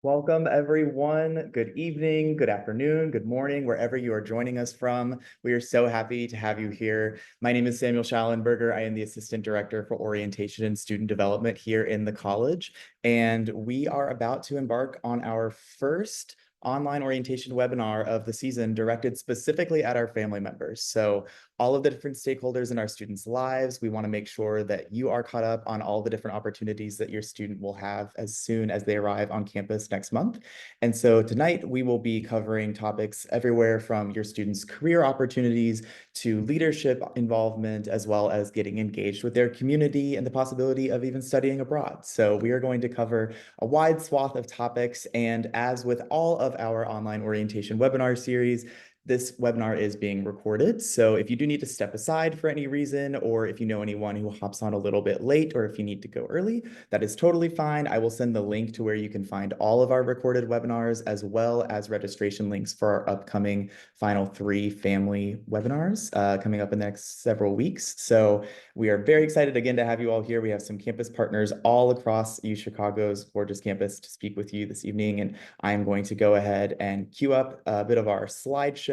Welcome, everyone. Good evening, good afternoon, good morning, wherever you are joining us from. We are so happy to have you here. My name is Samuel Schallenberger. I am the Assistant Director for Orientation and Student Development here in the college, and we are about to embark on our first online orientation webinar of the season directed specifically at our family members. So all of the different stakeholders in our students' lives, we want to make sure that you are caught up on all the different opportunities that your student will have as soon as they arrive on campus next month. And so tonight we will be covering topics everywhere from your students' career opportunities to leadership involvement, as well as getting engaged with their community and the possibility of even studying abroad. So we are going to cover a wide swath of topics. And as with all of our online orientation webinar series, this webinar is being recorded. So if you do need to step aside for any reason, or if you know anyone who hops on a little bit late, or if you need to go early, that is totally fine. I will send the link to where you can find all of our recorded webinars, as well as registration links for our upcoming final 3 family webinars coming up in the next several weeks. So we are very excited again to have you all here. We have some campus partners all across UChicago's gorgeous campus to speak with you this evening. And I'm going to go ahead and queue up a bit of our slideshow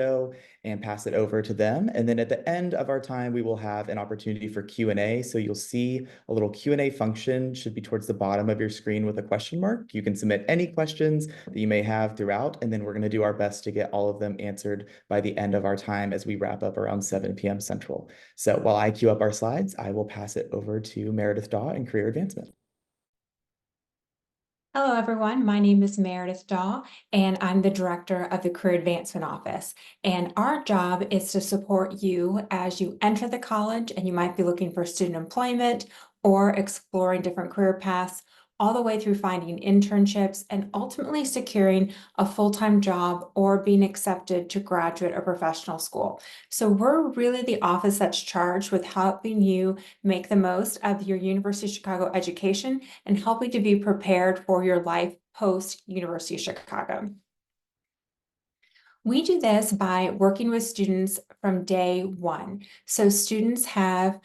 and pass it over to them. And then at the end of our time, we will have an opportunity for Q&A. So you'll see a little Q&A function should be towards the bottom of your screen with a question mark. You can submit any questions that you may have throughout, and then we're going to do our best to get all of them answered by the end of our time as we wrap up around 7 p.m. Central. So while I queue up our slides, I will pass it over to Meredith Daw in Career Advancement. Hello, everyone. My name is Meredith Daw, and I'm the director of the Career Advancement Office. And our job is to support you as you enter the college and you might be looking for student employment or exploring different career paths, all the way through finding internships and ultimately securing a full-time job or being accepted to graduate or professional school. So we're really the office that's charged with helping you make the most of your University of Chicago education and helping to be prepared for your life post University of Chicago. We do this by working with students from day one. So students have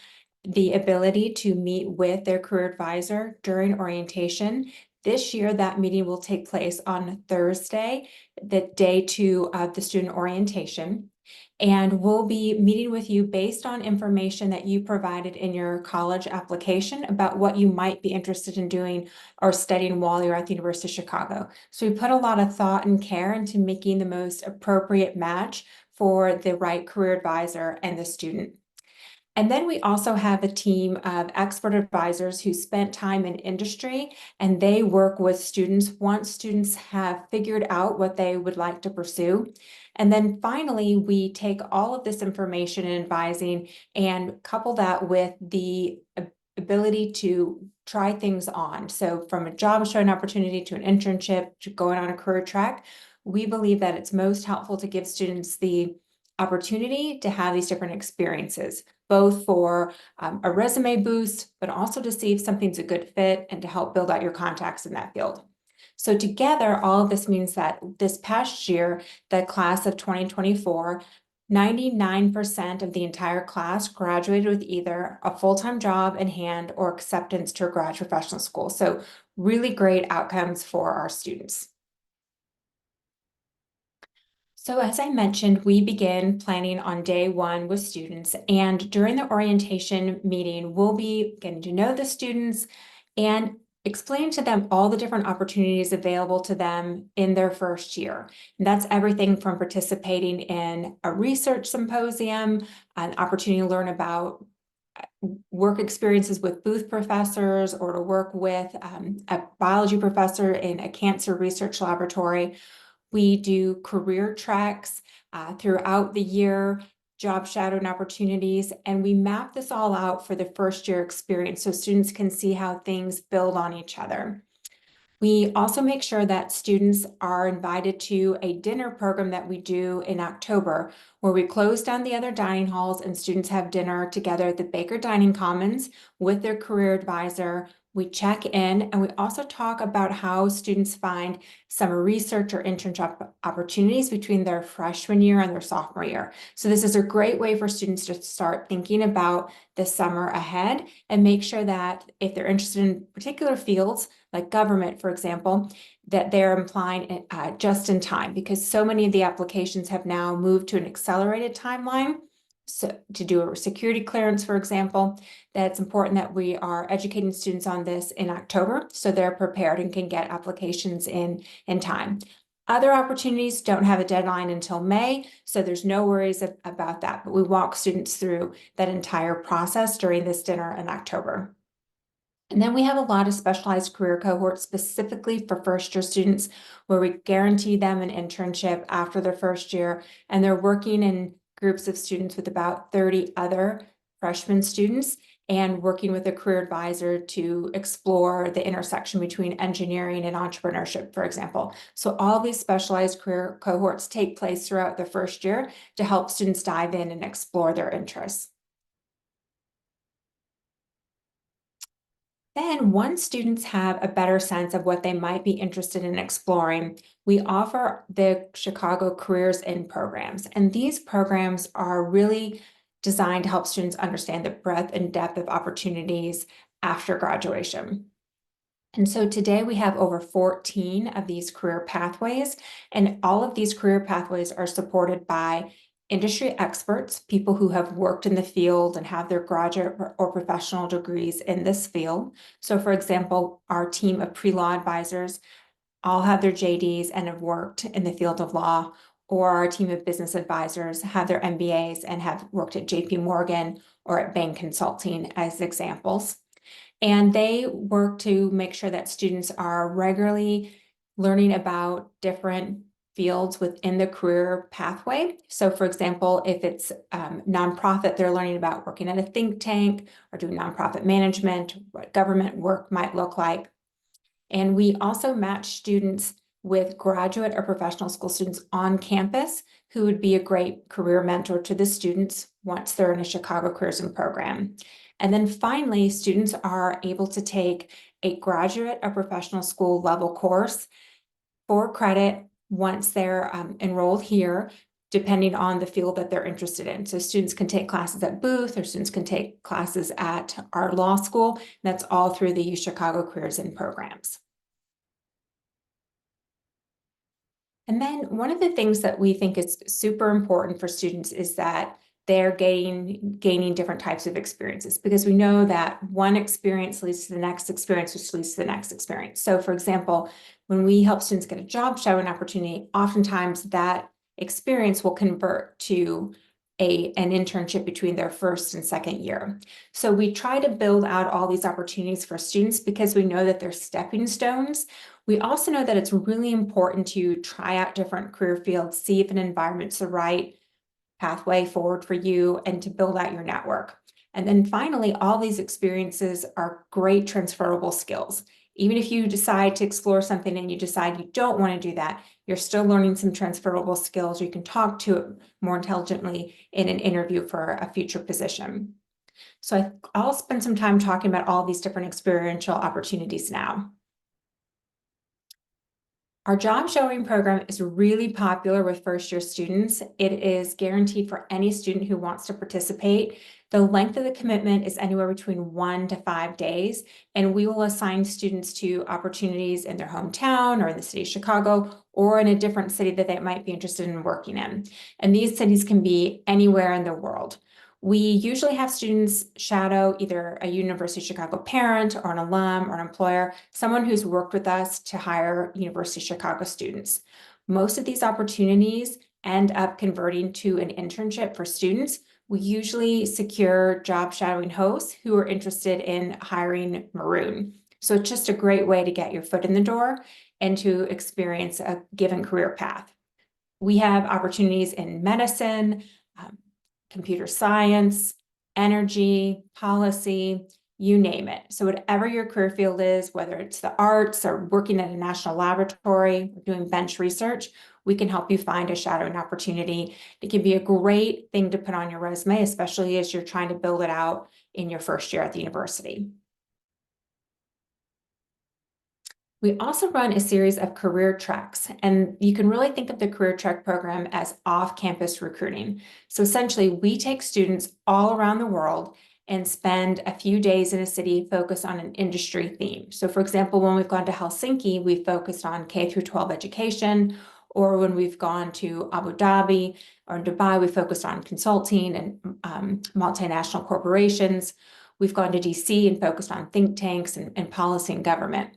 the ability to meet with their career advisor during orientation. This year, that meeting will take place on Thursday, the day 2 of the student orientation. And we'll be meeting with you based on information that you provided in your college application about what you might be interested in doing or studying while you're at the University of Chicago. So we put a lot of thought and care into making the most appropriate match for the right career advisor and the student. And then we also have a team of expert advisors who spent time in industry, and they work with students once students have figured out what they would like to pursue. And then finally, we take all of this information and advising and couple that with the ability to try things on. So from a job showing opportunity to an internship to going on a career track, we believe that it's most helpful to give students the opportunity to have these different experiences, both for a resume boost, but also to see if something's a good fit and to help build out your contacts in that field. So together, all of this means that this past year, the class of 2024, 99% of the entire class graduated with either a full-time job in hand or acceptance to a graduate professional school. So really great outcomes for our students. So as I mentioned, we begin planning on day 1 with students, and during the orientation meeting, we'll be getting to know the students and explain to them all the different opportunities available to them in their first year. And that's everything from participating in a research symposium, an opportunity to learn about work experiences with booth professors, or to work with a biology professor in a cancer research laboratory. We do career tracks throughout the year, job shadowing opportunities, and we map this all out for the first year experience so students can see how things build on each other. We also make sure that students are invited to a dinner program that we do in October, where we close down the other dining halls and students have dinner together at the Baker Dining Commons with their career advisor, We check in, and we also talk about how students find summer research or internship opportunities between their freshman year and their sophomore year. So this is a great way for students to start thinking about the summer ahead and make sure that if they're interested in particular fields, like government, for example, that they're applying just in time, because so many of the applications have now moved to an accelerated timeline. So to do a security clearance, for example, that's important that we are educating students on this in October so they're prepared and can get applications in time. Other opportunities don't have a deadline until May, so there's no worries about that, but we walk students through that entire process during this dinner in October. And then we have a lot of specialized career cohorts specifically for first year students where we guarantee them an internship after their first year, and they're working in groups of students with about 30 other freshman students and working with a career advisor to explore the intersection between engineering and entrepreneurship, for example. So all these specialized career cohorts take place throughout the first year to help students dive in and explore their interests. Then, once students have a better sense of what they might be interested in exploring, we offer the Chicago Careers In programs. And these programs are really designed to help students understand the breadth and depth of opportunities after graduation. And so today we have over 14 of these career pathways, and all of these career pathways are supported by industry experts, people who have worked in the field and have their graduate or professional degrees in this field. So for example, our team of pre-law advisors all have their JDs and have worked in the field of law, or our team of business advisors have their MBAs and have worked at JP Morgan or at Bain Consulting as examples. And they work to make sure that students are regularly learning about different fields within the career pathway. So for example, if it's nonprofit, they're learning about working at a think tank or doing nonprofit management, what government work might look like. And we also match students with graduate or professional school students on campus who would be a great career mentor to the students once they're in a Chicago Careers In program. And then finally, students are able to take a graduate or professional school level course for credit once they're enrolled here, depending on the field that they're interested in. So students can take classes at Booth, or students can take classes at our law school. That's all through the Chicago Careers In programs. And then one of the things that we think is super important for students is that they're gaining different types of experiences, because we know that one experience leads to the next experience, which leads to the next experience. So for example, when we help students get a job shadowing opportunity, oftentimes that experience will convert to an internship between their first and second year. So we try to build out all these opportunities for students because we know that they're stepping stones. We also know that it's really important to try out different career fields, see if an environment's the right pathway forward for you, and to build out your network. And then finally, all these experiences are great transferable skills. Even if you decide to explore something and you decide you don't want to do that, you're still learning some transferable skills. You can talk to it more intelligently in an interview for a future position. So I'll spend some time talking about all these different experiential opportunities now. Our job shadowing program is really popular with first year students. It is guaranteed for any student who wants to participate. The length of the commitment is anywhere between 1 to 5 days, and we will assign students to opportunities in their hometown or in the city of Chicago or in a different city that they might be interested in working in. And these cities can be anywhere in the world. We usually have students shadow either a University of Chicago parent or an alum or an employer, someone who's worked with us to hire University of Chicago students. Most of these opportunities end up converting to an internship for students. We usually secure job shadowing hosts who are interested in hiring Maroon. So it's just a great way to get your foot in the door and to experience a given career path. We have opportunities in medicine, computer science, energy, policy, you name it. So whatever your career field is, whether it's the arts or working at a national laboratory, or doing bench research, we can help you find a shadowing opportunity. It can be a great thing to put on your resume, especially as you're trying to build it out in your first year at the university. We also run a series of career tracks, and you can really think of the career track program as off-campus recruiting. So essentially, we take students all around the world and spend a few days in a city focused on an industry theme. So for example, when we've gone to Helsinki, we focused on K through 12 education, or when we've gone to Abu Dhabi or Dubai, we focused on consulting and multinational corporations. We've gone to DC and focused on think tanks and policy and government.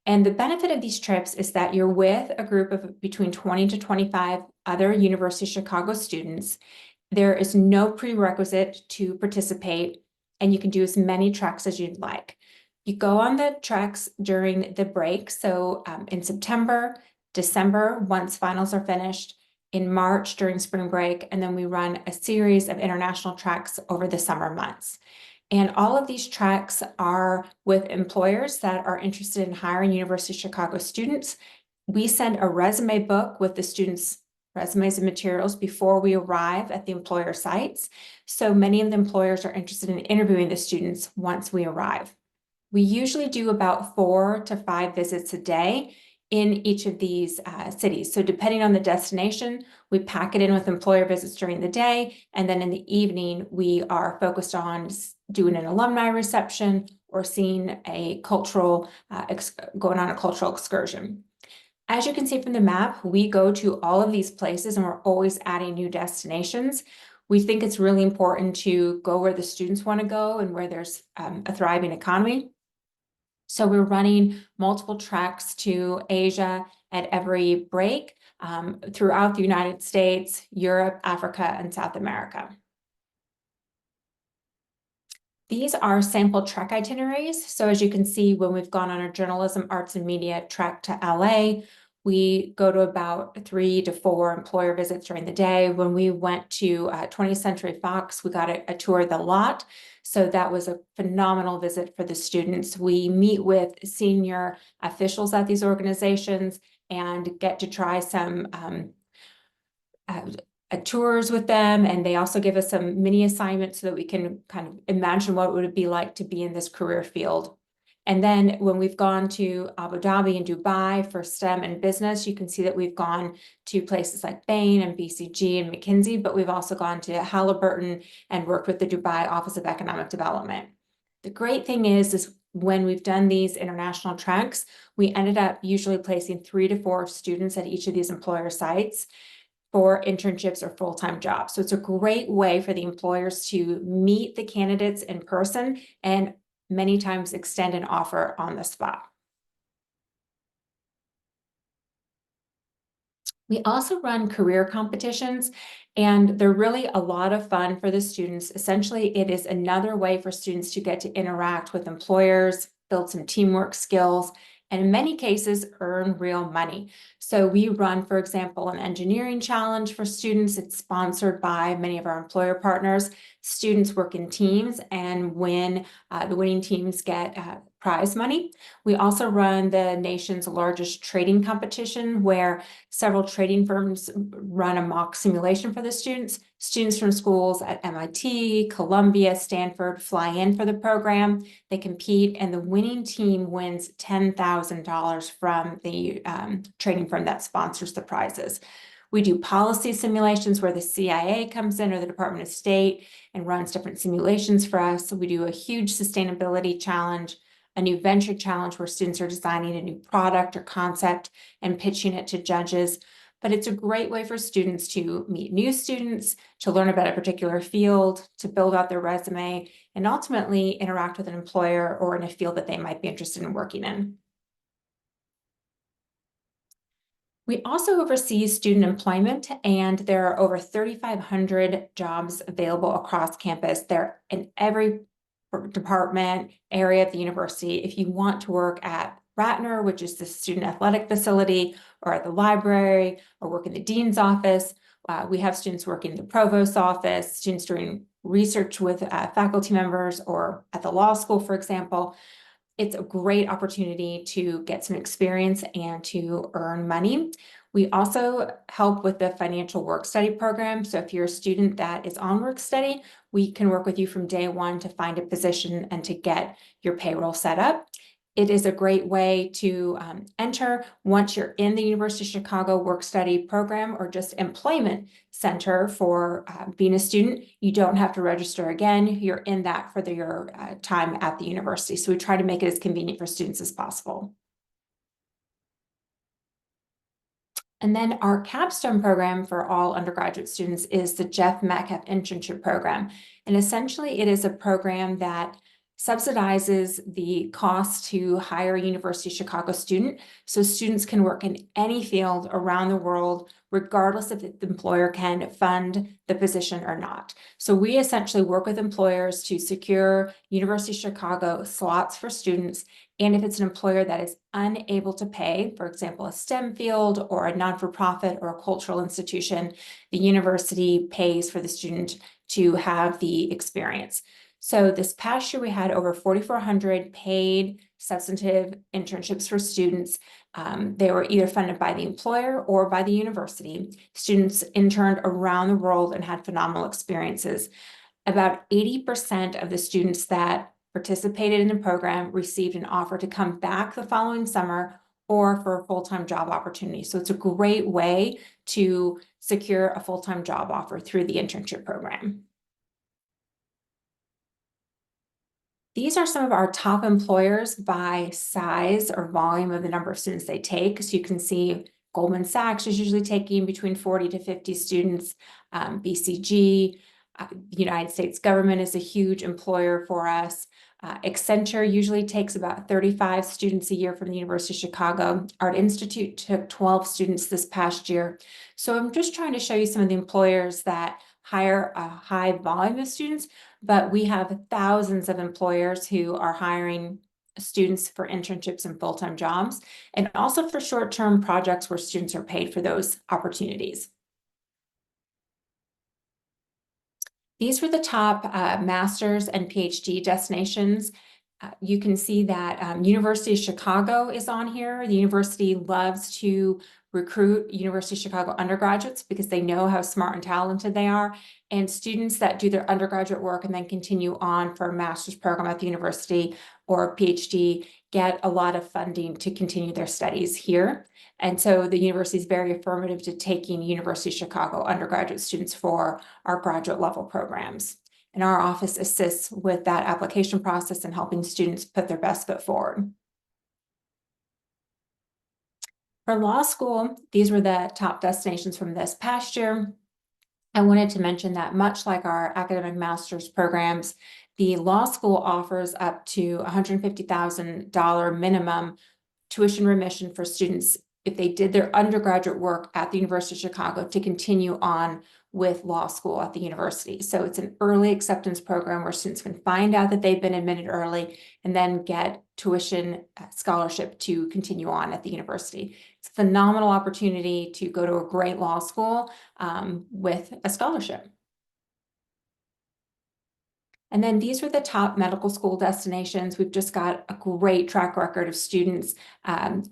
And the benefit of these trips is that you're with a group of between 20 to 25 other University of Chicago students. There is no prerequisite to participate, and you can do as many treks as you'd like. You go on the treks during the break, so in September, December, once finals are finished, in March during spring break, and then we run a series of international treks over the summer months. And all of these tracks are with employers that are interested in hiring University of Chicago students. We send a resume book with the students' resumes and materials before we arrive at the employer sites. So many of the employers are interested in interviewing the students once we arrive. We usually do about 4 to 5 visits a day in each of these cities. So depending on the destination, we pack it in with employer visits during the day, and then in the evening, we are focused on doing an alumni reception or seeing a cultural, going on a cultural excursion. As you can see from the map, we go to all of these places and we're always adding new destinations. We think it's really important to go where the students want to go and where there's a thriving economy. So we're running multiple tracks to Asia at every break throughout the United States, Europe, Africa, and South America. These are sample trek itineraries. So as you can see, when we've gone on our journalism, arts, and media trek to LA, we go to about 3 to 4 employer visits during the day. When we went to 20th Century Fox, we got a tour of the lot. So that was a phenomenal visit for the students. We meet with senior officials at these organizations and get to try some tours with them, and they also give us some mini assignments so that we can kind of imagine what it would be like to be in this career field. And then when we've gone to Abu Dhabi and Dubai for STEM and business, you can see that we've gone to places like Bain and BCG and McKinsey, but we've also gone to Halliburton and worked with the Dubai Office of Economic Development. The great thing is when we've done these international treks, we ended up usually placing 3 to 4 students at each of these employer sites for internships or full-time jobs. So it's a great way for the employers to meet the candidates in person and many times extend an offer on the spot. We also run career competitions, and they're really a lot of fun for the students. Essentially, it is another way for students to get to interact with employers, build some teamwork skills, and in many cases, earn real money. So we run, for example, an engineering challenge for students. It's sponsored by many of our employer partners. Students work in teams and win. The winning teams get prize money. We also run the nation's largest trading competition where several trading firms run a mock simulation for the students. Students from schools at MIT, Columbia, Stanford fly in for the program. They compete, and the winning team wins $10,000 from the trading firm that sponsors the prizes. We do policy simulations where the CIA comes in or the Department of State and runs different simulations for us. So we do a huge sustainability challenge, a new venture challenge where students are designing a new product or concept and pitching it to judges. But it's a great way for students to meet new students, to learn about a particular field, to build out their resume, and ultimately interact with an employer or in a field that they might be interested in working in. We also oversee student employment, and there are over 3,500 jobs available across campus. They're in every department area of the university. If you want to work at Ratner, which is the student athletic facility, or at the library, or work in the dean's office, we have students working in the provost's office, students doing research with faculty members, or at the law school, for example. It's a great opportunity to get some experience and to earn money. We also help with the financial work study program. So if you're a student that is on work study, we can work with you from day one to find a position and to get your payroll set up. It is a great way to enter once you're in the University of Chicago Work-Study program or just employment center for being a student. You don't have to register again. You're in that for your time at the university. So we try to make it as convenient for students as possible. And then our capstone program for all undergraduate students is the Jeff Metcalf Internship Program. And essentially, it is a program that subsidizes the cost to hire a University of Chicago student. So students can work in any field around the world, regardless if the employer can fund the position or not. So we essentially work with employers to secure University of Chicago slots for students. And if it's an employer that is unable to pay, for example, a STEM field or a non-for-profit or a cultural institution, the university pays for the student to have the experience. So this past year, we had over 4,400 paid substantive internships for students. They were either funded by the employer or by the university. Students interned around the world and had phenomenal experiences. About 80% of the students that participated in the program received an offer to come back the following summer or for a full-time job opportunity. So it's a great way to secure a full-time job offer through the internship program. These are some of our top employers by size or volume of the number of students they take. So you can see Goldman Sachs is usually taking between 40 to 50 students. BCG, the United States government is a huge employer for us. Accenture usually takes about 35 students a year from the University of Chicago. Art Institute took 12 students this past year. So I'm just trying to show you some of the employers that hire a high volume of students, but we have thousands of employers who are hiring students for internships and full-time jobs, and also for short-term projects where students are paid for those opportunities. These were the top master's and PhD destinations. You can see that University of Chicago is on here. The university loves to recruit University of Chicago undergraduates because they know how smart and talented they are. And students that do their undergraduate work and then continue on for a master's program at the university or a PhD get a lot of funding to continue their studies here. And so the university is very affirmative to taking University of Chicago undergraduate students for our graduate level programs. And our office assists with that application process and helping students put their best foot forward. For law school, these were the top destinations from this past year. I wanted to mention that much like our academic master's programs, the law school offers up to $150,000 minimum tuition remission for students if they did their undergraduate work at the University of Chicago to continue on with law school at the university. So it's an early acceptance program where students can find out that they've been admitted early and then get tuition scholarship to continue on at the university. It's a phenomenal opportunity to go to a great law school with a scholarship. And then these were the top medical school destinations. We've just got a great track record of students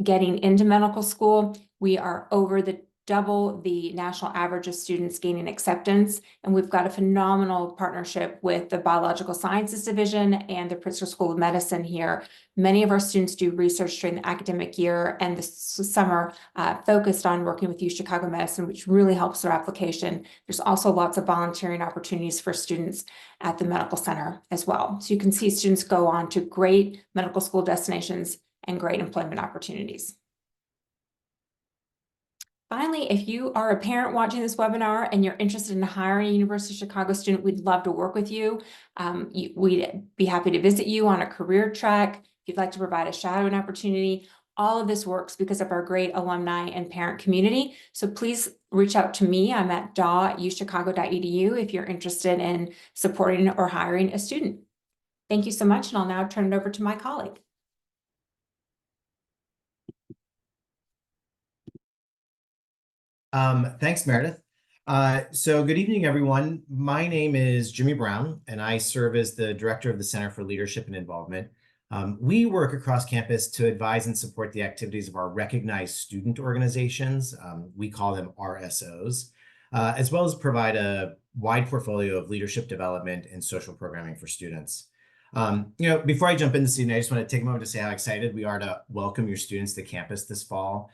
getting into medical school. We are over double the national average of students gaining acceptance. And we've got a phenomenal partnership with the Biological Sciences Division and the Pritzker School of Medicine here. Many of our students do research during the academic year and the summer focused on working with UChicago Chicago Medicine, which really helps their application. There's also lots of volunteering opportunities for students at the medical center as well. So you can see students go on to great medical school destinations and great employment opportunities. Finally, if you are a parent watching this webinar and you're interested in hiring a University of Chicago student, we'd love to work with you. We'd be happy to visit you on a career track. If you'd like to provide a shadowing opportunity, all of this works because of our great alumni and parent community. So please reach out to me. I'm at daw@uchicago.edu if you're interested in supporting or hiring a student. Thank you so much, and I'll now turn it over to my colleague. Thanks, Meredith. So good evening, everyone. My name is Jimmy Brown, and I serve as the director of the Center for Leadership and Involvement. We work across campus to advise and support the activities of our recognized student organizations. We call them RSOs, as well as provide a wide portfolio of leadership development and social programming for students. Before I jump in this evening, I just want to take a moment to say how excited we are to welcome your students to campus this fall.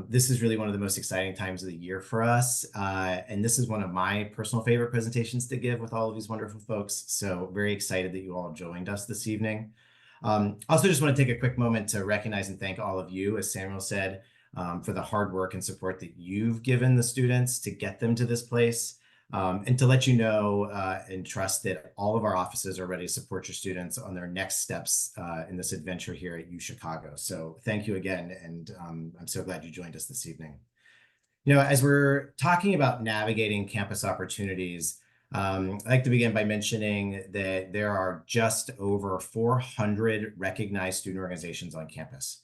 This is really one of the most exciting times of the year for us. And this is one of my personal favorite presentations to give with all of these wonderful folks. So very excited that you all joined us this evening. Also just want to take a quick moment to recognize and thank all of you, as Samuel said, for the hard work and support that you've given the students to get them to this place. And to let you know and trust that all of our offices are ready to support your students on their next steps in this adventure here at UChicago. So thank you again, and I'm so glad you joined us this evening. As we're talking about navigating campus opportunities, I'd like to begin by mentioning that there are just over 400 recognized student organizations on campus.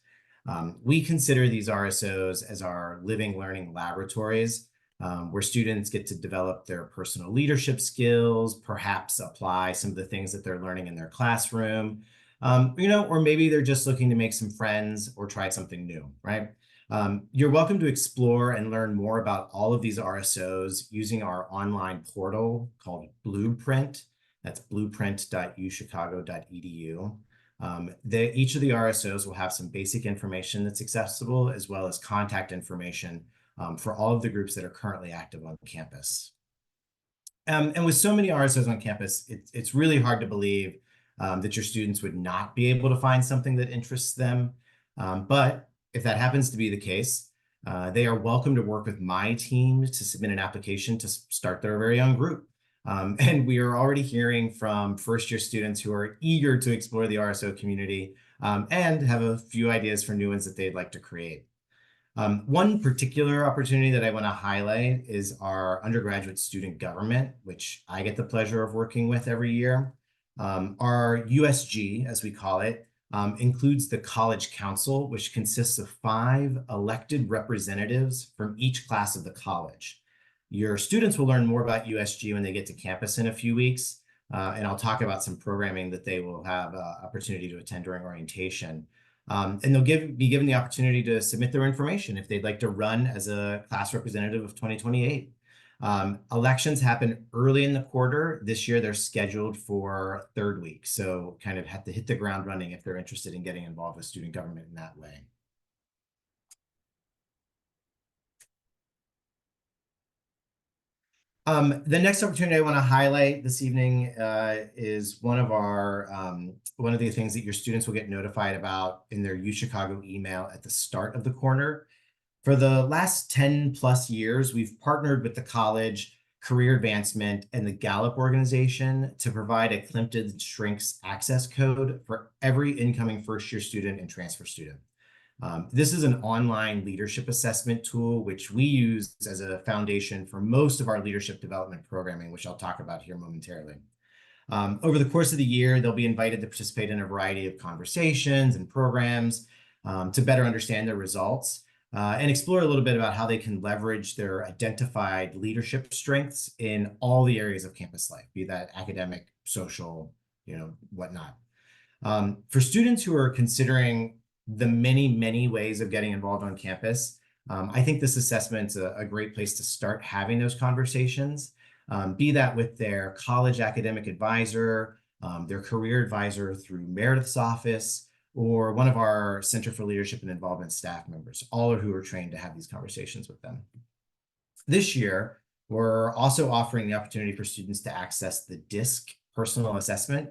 We consider these RSOs as our living learning laboratories, where students get to develop their personal leadership skills, perhaps apply some of the things that they're learning in their classroom, or maybe they're just looking to make some friends or try something new, right? You're welcome to explore and learn more about all of these RSOs using our online portal called Blueprint. That's blueprint.uchicago.edu. Each of the RSOs will have some basic information that's accessible, as well as contact information for all of the groups that are currently active on campus. And with so many RSOs on campus, it's really hard to believe that your students would not be able to find something that interests them. But if that happens to be the case, they are welcome to work with my team to submit an application to start their very own group. And we are already hearing from first-year students who are eager to explore the RSO community and have a few ideas for new ones that they'd like to create. One particular opportunity that I want to highlight is our undergraduate student government, which I get the pleasure of working with every year. Our USG, as we call it, includes the College Council, which consists of 5 elected representatives from each class of the college. Your students will learn more about USG when they get to campus in a few weeks, and I'll talk about some programming that they will have opportunity to attend during orientation. And they'll be given the opportunity to submit their information if they'd like to run as a class representative of 2028. Elections happen early in the quarter. This year, they're scheduled for third week. So kind of have to hit the ground running if they're interested in getting involved with student government in that way. The next opportunity I want to highlight this evening is one of the things that your students will get notified about in their UChicago email at the start of the quarter. For the last 10 plus years, we've partnered with the college, Career Advancement, and the Gallup organization to provide a Plimpton Strengths access code for every incoming first-year student and transfer student. This is an online leadership assessment tool, which we use as a foundation for most of our leadership development programming, which I'll talk about here momentarily. Over the course of the year, they'll be invited to participate in a variety of conversations and programs to better understand their results and explore a little bit about how they can leverage their identified leadership strengths in all the areas of campus life, be that academic, social, whatnot. For students who are considering the many, many ways of getting involved on campus, I think this assessment's a great place to start having those conversations, be that with their college academic advisor, their career advisor through Meredith's office, or one of our Center for Leadership and Involvement staff members, all who are trained to have these conversations with them. This year, we're also offering the opportunity for students to access the DISC personal assessment.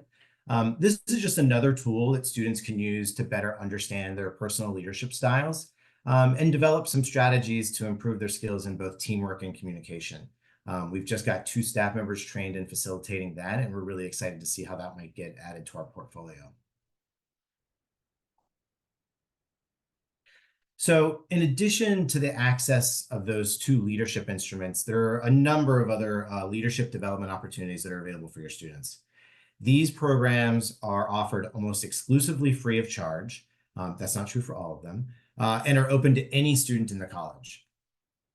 This is just another tool that students can use to better understand their personal leadership styles and develop some strategies to improve their skills in both teamwork and communication. We've just got 2 staff members trained in facilitating that, and we're really excited to see how that might get added to our portfolio. So in addition to the access of those 2 leadership instruments, there are a number of other leadership development opportunities that are available for your students. These programs are offered almost exclusively free of charge. That's not true for all of them, and are open to any student in the college.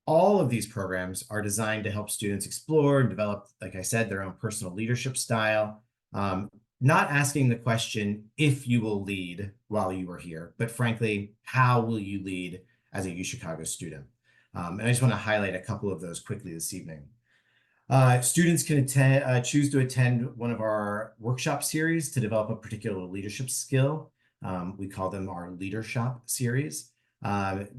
All of these programs are designed to help students explore and develop, like I said, their own personal leadership style, not asking the question if you will lead while you are here, but frankly, how will you lead as a UChicago student? And I just want to highlight a couple of those quickly this evening. Students can choose to attend one of our workshop series to develop a particular leadership skill. We call them our leadership series.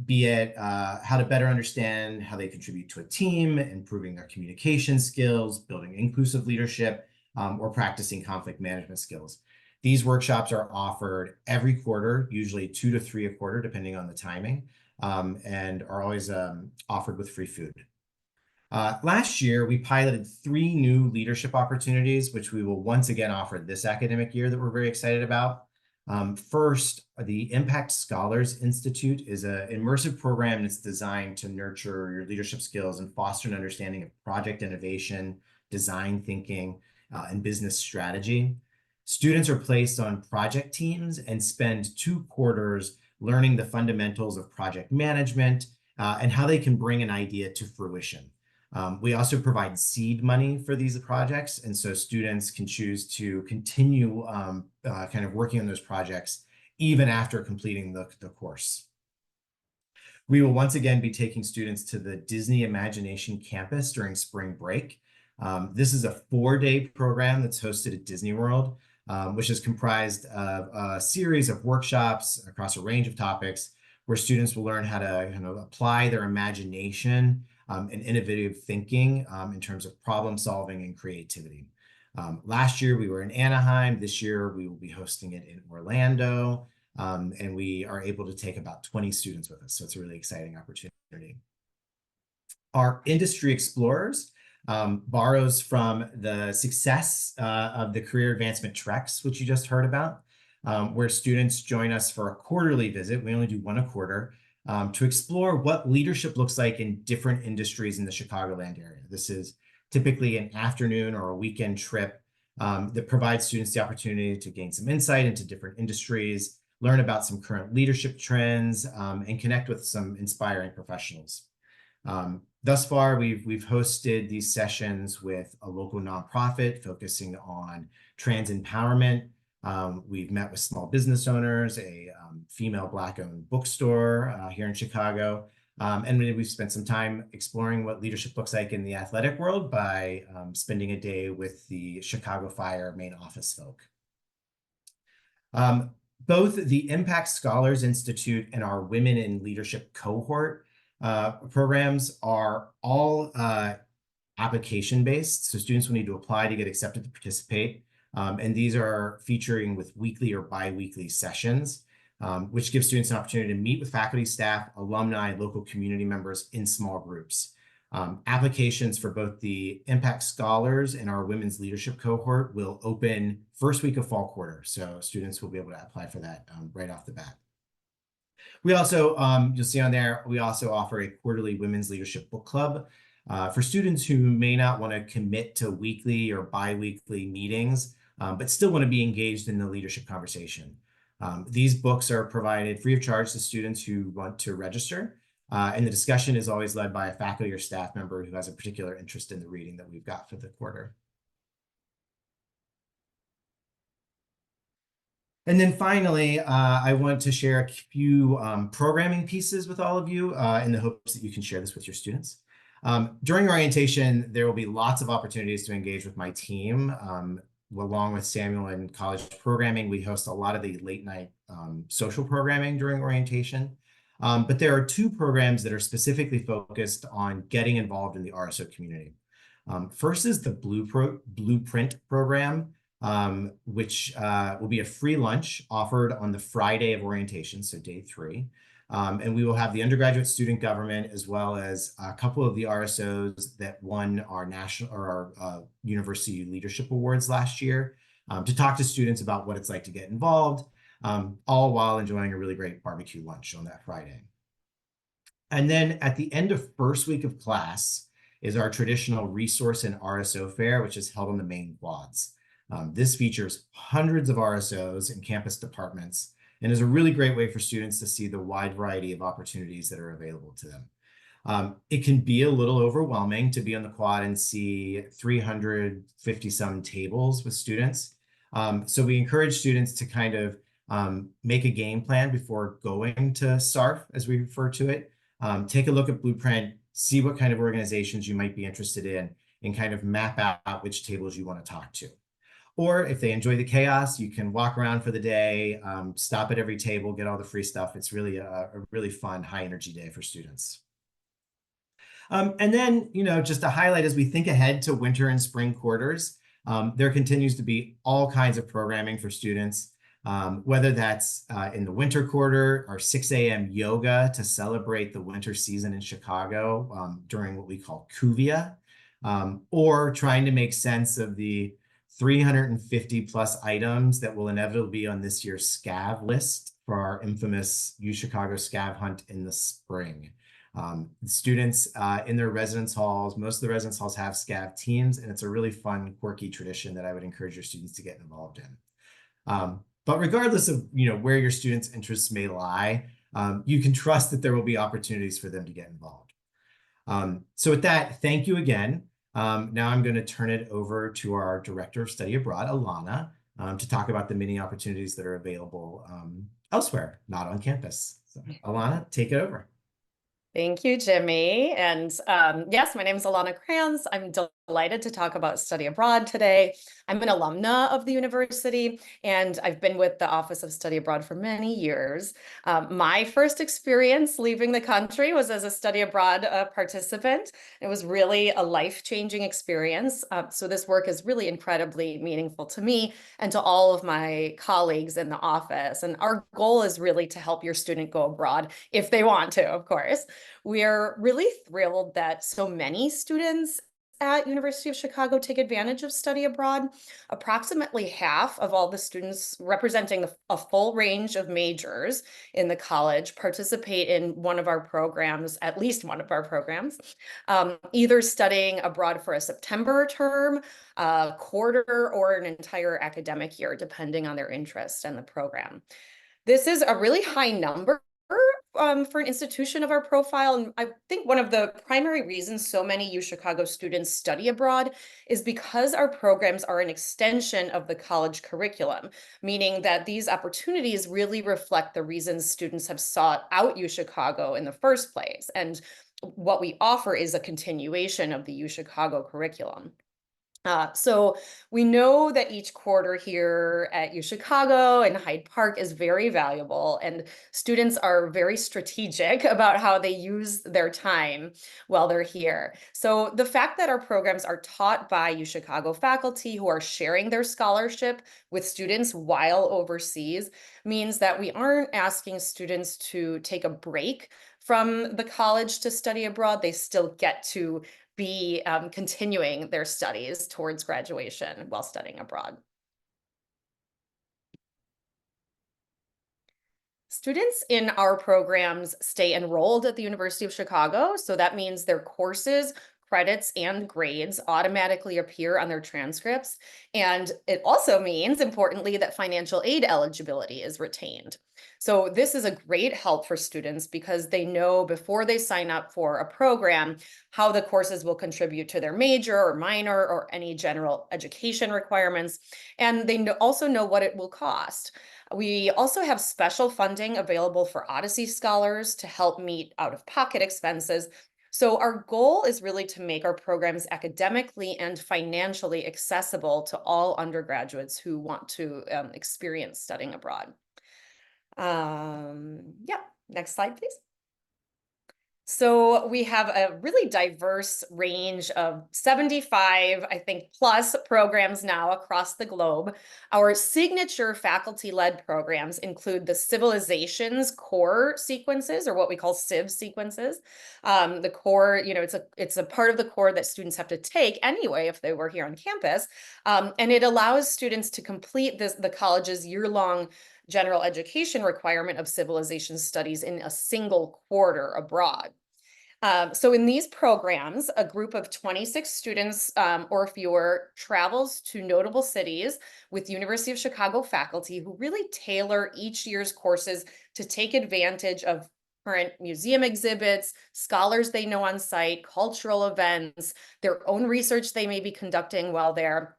Be it how to better understand how they contribute to a team, improving their communication skills, building inclusive leadership, or practicing conflict management skills. These workshops are offered every quarter, usually 2 to 3 a quarter, depending on the timing, and are always offered with free food. Last year, we piloted 3 new leadership opportunities, which we will once again offer this academic year that we're very excited about. First, the Impact Scholars Institute is an immersive program that's designed to nurture your leadership skills and foster an understanding of project innovation, design thinking, and business strategy. Students are placed on project teams and spend 2 quarters learning the fundamentals of project management and how they can bring an idea to fruition. We also provide seed money for these projects, and so students can choose to continue kind of working on those projects even after completing the course. We will once again be taking students to the Disney Imagination Campus during spring break. This is a 4-day program that's hosted at Disney World, which is comprised of a series of workshops across a range of topics where students will learn how to kind of apply their imagination and innovative thinking in terms of problem solving and creativity. Last year we were in Anaheim. This year we will be hosting it in Orlando, and we are able to take about 20 students with us. So it's a really exciting opportunity. Our Industry Explorers borrows from the success of the Career Advancement Treks, which you just heard about, where students join us for a quarterly visit. We only do 1 a quarter. To explore what leadership looks like in different industries in the Chicagoland area. This is typically an afternoon or a weekend trip that provides students the opportunity to gain some insight into different industries, learn about some current leadership trends, and connect with some inspiring professionals. Thus far, we've hosted these sessions with a local nonprofit focusing on trans empowerment. We've met with small business owners, a female Black-owned bookstore here in Chicago, and we've spent some time exploring what leadership looks like in the athletic world by spending a day with the Chicago Fire main office folk. Both the Impact Scholars Institute and our Women in Leadership cohort programs are all application-based, so students will need to apply to get accepted to participate. And these are featuring with weekly or bi-weekly sessions, which gives students an opportunity to meet with faculty, staff, alumni, and local community members in small groups. Applications for both the Impact Scholars and our Women's Leadership cohort will open first week of fall quarter, so students will be able to apply for that right off the bat. We also, you'll see on there, we also offer a quarterly Women's Leadership Book Club for students who may not want to commit to weekly or bi-weekly meetings, but still want to be engaged in the leadership conversation. These books are provided free of charge to students who want to register, and the discussion is always led by a faculty or staff member who has a particular interest in the reading that we've got for the quarter. And then finally, I want to share a few programming pieces with all of you in the hopes that you can share this with your students. During orientation, there will be lots of opportunities to engage with my team. Along with Samuel and college programming, we host a lot of the late night social programming during orientation. But there are 2 programs that are specifically focused on getting involved in the RSO community. First is the Blueprint program, which will be a free lunch offered on the Friday of orientation, so day 3. And we will have the undergraduate student government as well as a couple of the RSOs that won our national or our university leadership awards last year to talk to students about what it's like to get involved, all while enjoying a really great barbecue lunch on that Friday. And then at the end of first week of class is our traditional resource and RSO fair, which is held on the main quads. This features hundreds of RSOs and campus departments and is a really great way for students to see the wide variety of opportunities that are available to them. It can be a little overwhelming to be on the quad and see 350 some tables with students. So we encourage students to kind of make a game plan before going to SARF, as we refer to it. Take a look at Blueprint, see what kind of organizations you might be interested in, and kind of map out which tables you want to talk to. Or if they enjoy the chaos, you can walk around for the day, stop at every table, get all the free stuff. It's really a really fun, high energy day for students. And then, just to highlight as we think ahead to winter and spring quarters, there continues to be all kinds of programming for students, whether that's in the winter quarter, our 6 a.m. yoga to celebrate the winter season in Chicago during what we call Cuvia, or trying to make sense of the 350 plus items that will inevitably be on this year's SCAV list for our infamous UChicago SCAV hunt in the spring. Students in their residence halls, most of the residence halls have SCAV teams, and it's a really fun, quirky tradition that I would encourage your students to get involved in. But regardless of where your students' interests may lie, you can trust that there will be opportunities for them to get involved. So with that, thank you again. Now I'm going to turn it over to our Director of Study Abroad, Alana, to talk about the many opportunities that are available elsewhere, not on campus. So, Alana, take it over. Thank you, Jimmy. And yes, my name is Alana Kranz. I'm delighted to talk about study abroad today. I'm an alumna of the university, and I've been with the Office of Study Abroad for many years. My first experience leaving the country was as a study abroad participant. It was really a life-changing experience. So this work is really incredibly meaningful to me and to all of my colleagues in the office. And our goal is really to help your student go abroad if they want to, of course. We're really thrilled that so many students at University of Chicago take advantage of study abroad. Approximately half of all the students representing a full range of majors in the college participate in one of our programs, at least one of our programs, either studying abroad for a September term, a quarter, or an entire academic year, depending on their interest and the program. This is a really high number for an institution of our profile. And I think one of the primary reasons so many UChicago students study abroad is because our programs are an extension of the college curriculum, meaning that these opportunities really reflect the reasons students have sought out UChicago in the first place. And what we offer is a continuation of the UChicago curriculum. So we know that each quarter here at UChicago and Hyde Park is very valuable, and students are very strategic about how they use their time while they're here. So the fact that our programs are taught by UChicago faculty who are sharing their scholarship with students while overseas means that we aren't asking students to take a break from the college to study abroad. They still get to be continuing their studies towards graduation while studying abroad. Students in our programs stay enrolled at the University of Chicago, so that means their courses, credits, and grades automatically appear on their transcripts. And it also means, importantly, that financial aid eligibility is retained. So this is a great help for students because they know before they sign up for a program how the courses will contribute to their major or minor or any general education requirements. And they also know what it will cost. We also have special funding available for Odyssey scholars to help meet out-of-pocket expenses. So our goal is really to make our programs academically and financially accessible to all undergraduates who want to experience studying abroad. Yeah, next slide, please. So we have a really diverse range of 75, I think, plus programs now across the globe. Our signature faculty-led programs include the Civilizations core sequences, or what we call Civ sequences. The core, it's a part of the core that students have to take anyway if they were here on campus. And it allows students to complete the college's year-long general education requirement of civilization studies in a single quarter abroad. So in these programs, a group of 26 students or fewer travels to notable cities with University of Chicago faculty who really tailor each year's courses to take advantage of current museum exhibits, scholars they know on site, cultural events, their own research they may be conducting while there.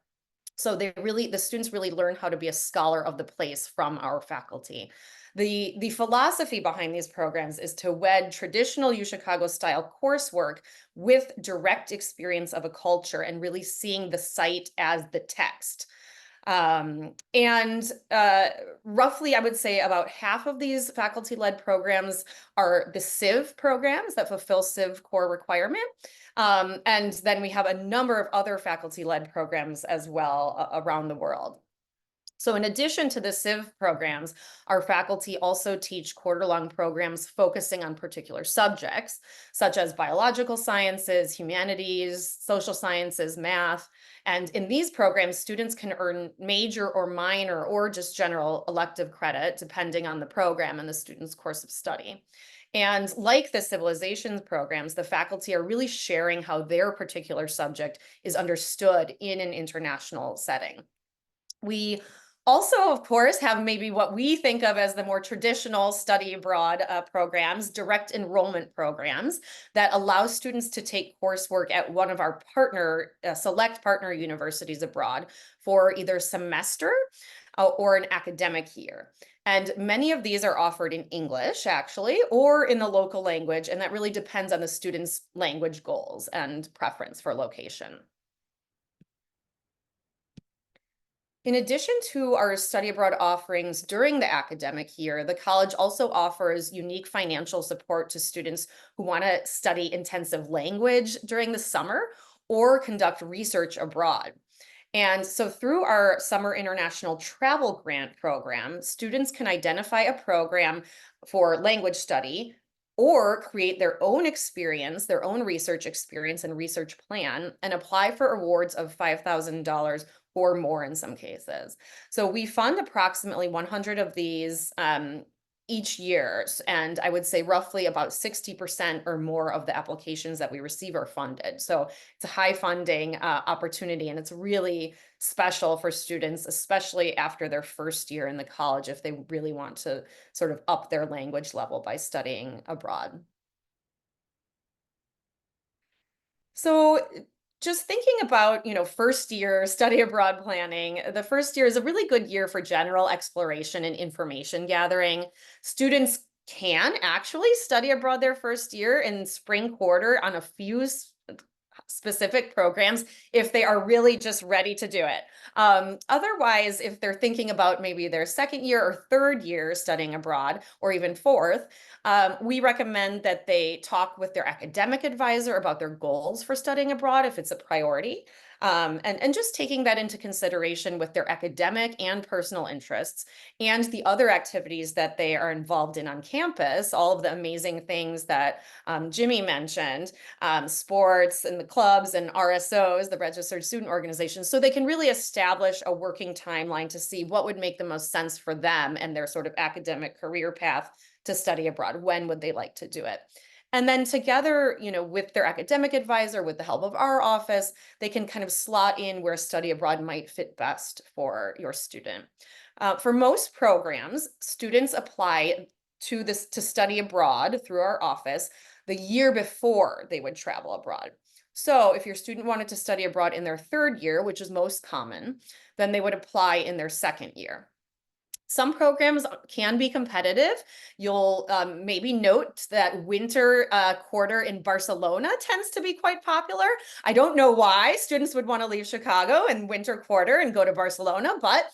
So the students really learn how to be a scholar of the place from our faculty. The philosophy behind these programs is to wed traditional UChicago style coursework with direct experience of a culture and really seeing the site as the text. Roughly, I would say about half of these faculty-led programs are the CIV programs that fulfill CIV core requirement. And then we have a number of other faculty-led programs as well around the world. So in addition to the CIV programs, our faculty also teach quarter-long programs focusing on particular subjects, such as biological sciences, humanities, social sciences, math. And in these programs, students can earn major or minor or just general elective credit, depending on the program and the student's course of study. And like the civilizations programs, the faculty are really sharing how their particular subject is understood in an international setting. We also, of course, have maybe what we think of as the more traditional study abroad programs, direct enrollment programs that allow students to take coursework at one of our select partner universities abroad for either semester or an academic year. And many of these are offered in English, actually, or in the local language, and that really depends on the student's language goals and preference for location. In addition to our study abroad offerings during the academic year, the college also offers unique financial support to students who want to study intensive language during the summer or conduct research abroad. And so through our Summer International Travel Grant Program, students can identify a program for language study or create their own experience, their own research experience and research plan, and apply for awards of $5,000 or more in some cases. So we fund approximately 100 of these each year. And I would say roughly about 60% or more of the applications that we receive are funded. So it's a high funding opportunity, and it's really special for students, especially after their first year in the college, if they really want to sort of up their language level by studying abroad. So just thinking about, first year study abroad planning, the first year is a really good year for general exploration and information gathering. Students can actually study abroad their first year in spring quarter on a few specific programs if they are really just ready to do it. Otherwise, if they're thinking about maybe their second year or third year studying abroad, or even fourth, we recommend that they talk with their academic advisor about their goals for studying abroad if it's a priority. And just taking that into consideration with their academic and personal interests and the other activities that they are involved in on campus, all of the amazing things that Jimmy mentioned, sports and the clubs and RSOs, the registered student organizations, so they can really establish a working timeline to see what would make the most sense for them and their sort of academic career path to study abroad. When would they like to do it? And then together, with their academic advisor, with the help of our office, they can kind of slot in where study abroad might fit best for your student. For most programs, students apply to study abroad through our office the year before they would travel abroad. So if your student wanted to study abroad in their third year, which is most common, then they would apply in their second year. Some programs can be competitive. You'll maybe note that winter quarter in Barcelona tends to be quite popular. I don't know why students would want to leave Chicago in winter quarter and go to Barcelona, but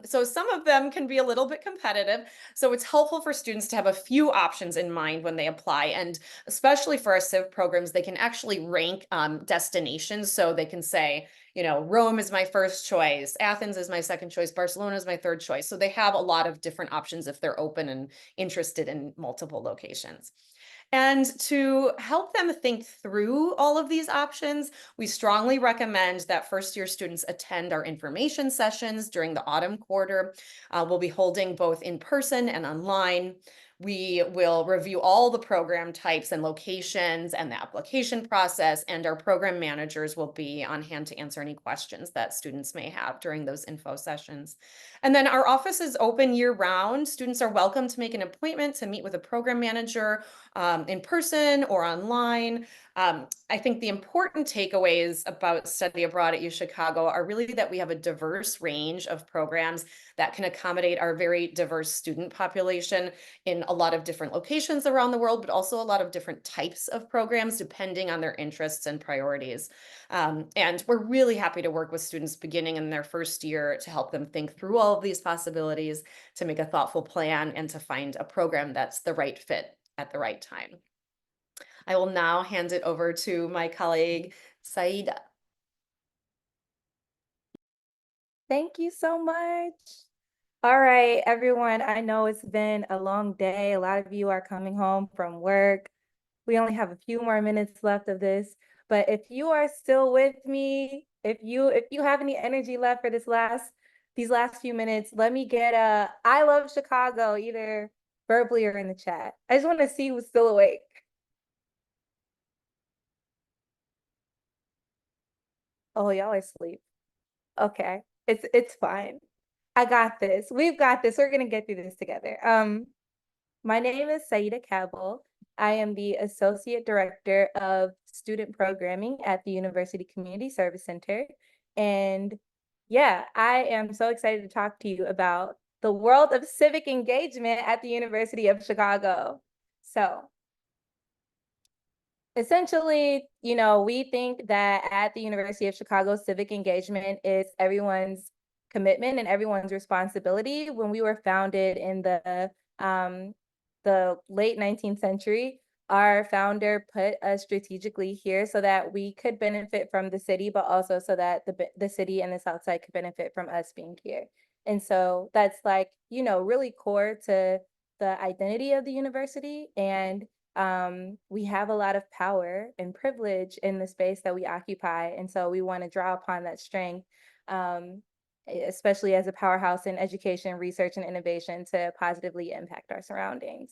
so some of them can be a little bit competitive. So it's helpful for students to have a few options in mind when they apply. And especially for our CIV programs, they can actually rank destinations. So they can say, Rome is my first choice, Athens is my second choice, Barcelona is my third choice. So they have a lot of different options if they're open and interested in multiple locations. And to help them think through all of these options, we strongly recommend that first-year students attend our information sessions during the autumn quarter. We'll be holding both in person and online. We will review all the program types and locations and the application process, and our program managers will be on hand to answer any questions that students may have during those info sessions. And then our office is open year-round. Students are welcome to make an appointment to meet with a program manager in person or online. I think the important takeaways about study abroad at UChicago are really that we have a diverse range of programs that can accommodate our very diverse student population in a lot of different locations around the world, but also a lot of different types of programs depending on their interests and priorities. And we're really happy to work with students beginning in their first year to help them think through all of these possibilities, to make a thoughtful plan, and to find a program that's the right fit at the right time. I will now hand it over to my colleague, Saida. Thank you so much. All right, everyone. I know it's been a long day. A lot of you are coming home from work. We only have a few more minutes left of this, but if you are still with me, if you have any energy left for these last few minutes, let me get a I love Chicago either verbally or in the chat. I just want to see who's still awake. Oh, y'all are asleep. Okay. It's fine. I got this. We've got this. We're gonna get through this together. My name is Saida Cabell. I am the Associate Director of Student Programming at the University Community Service Center. And yeah, I am so excited to talk to you about the world of civic engagement at the University of Chicago. So essentially, we think that at the University of Chicago, civic engagement is everyone's commitment and everyone's responsibility. When we were founded in the late 19th century, our founder put us strategically here so that we could benefit from the city, but also so that the city and the South Side could benefit from us being here. And so that's like, really core to the identity of the university. And we have a lot of power and privilege in the space that we occupy. And so we want to draw upon that strength, especially as a powerhouse in education, research, and innovation to positively impact our surroundings.